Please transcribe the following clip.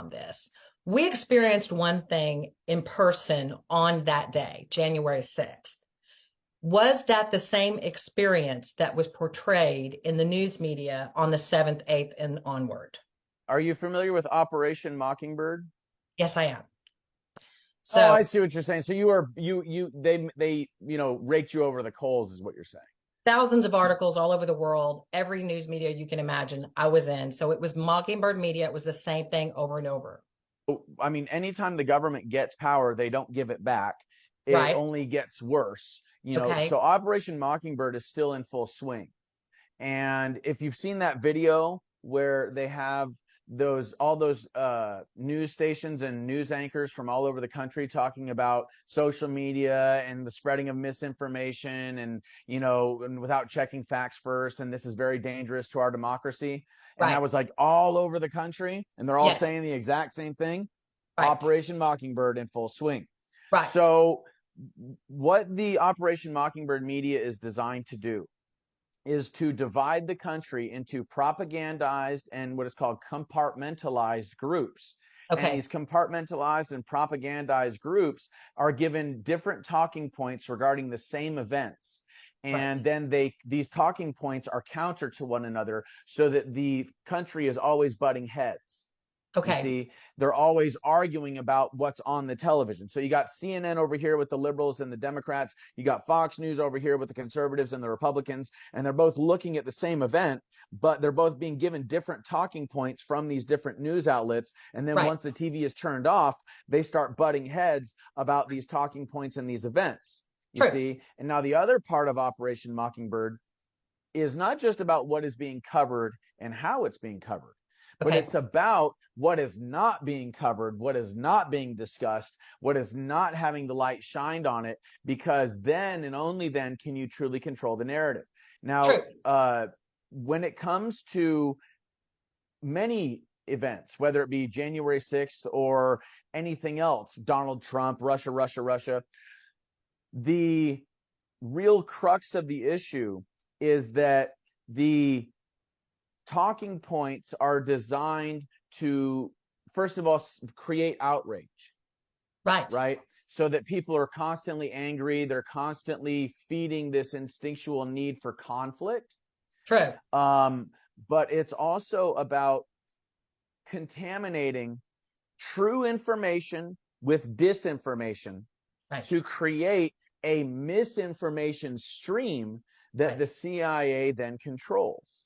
on this. We experienced one thing in person on that day, January 6th. Was that the same experience that was portrayed in the news media on the 7th, 8th, and onward? Are you familiar with Operation Mockingbird? Yes, I am. Oh, So I see what you're saying. So they raked you over the coals is what you're saying. thousands of articles all over the world, every news media you can imagine I was in. So it was Mockingbird media. It was the same thing over and over. I mean, anytime the government gets power, they don't give it back. It Right. only gets worse. Okay. So Operation Mockingbird is still in full swing. And if you've seen that video where they have all those news stations and news anchors from all over the country talking about social media and the spreading of misinformation and without checking facts first, and this is very dangerous to our democracy. And that Right. was like all over the country, and they're all Yes. saying the exact same thing. Right. Operation Mockingbird in full swing. Right. So what the Operation Mockingbird media is designed to do is to divide the country into propagandized and what is called compartmentalized groups. And Okay. these compartmentalized and propagandized groups are given different talking points regarding the same events. Right. And then these talking points are counter to one another so that the country is always butting heads. You Okay. see, they're always arguing about what's on the television. So you got CNN over here with the liberals and the Democrats. You got Fox News over here with the conservatives and the Republicans. And they're both looking at the same event, but they're both being given different talking points from these different news outlets. And then Right. once the TV is turned off, they start butting heads about these talking points and these events. You True. see, and now the other part of Operation Mockingbird is not just about what is being covered and how it's being covered, but Okay. it's about what is not being covered, what is not being discussed, what is not having the light shined on it, because then and only then can you truly control the narrative. Now, True. when it comes to many events, whether it be January 6th or anything else, Donald Trump, Russia, the real crux of the issue is that the talking points are designed to, first of all, create outrage, Right. right? So that people are constantly angry. They're constantly feeding this instinctual need for conflict. True. But it's also about contaminating true information with disinformation Right. to create a misinformation stream that Right. the CIA then controls.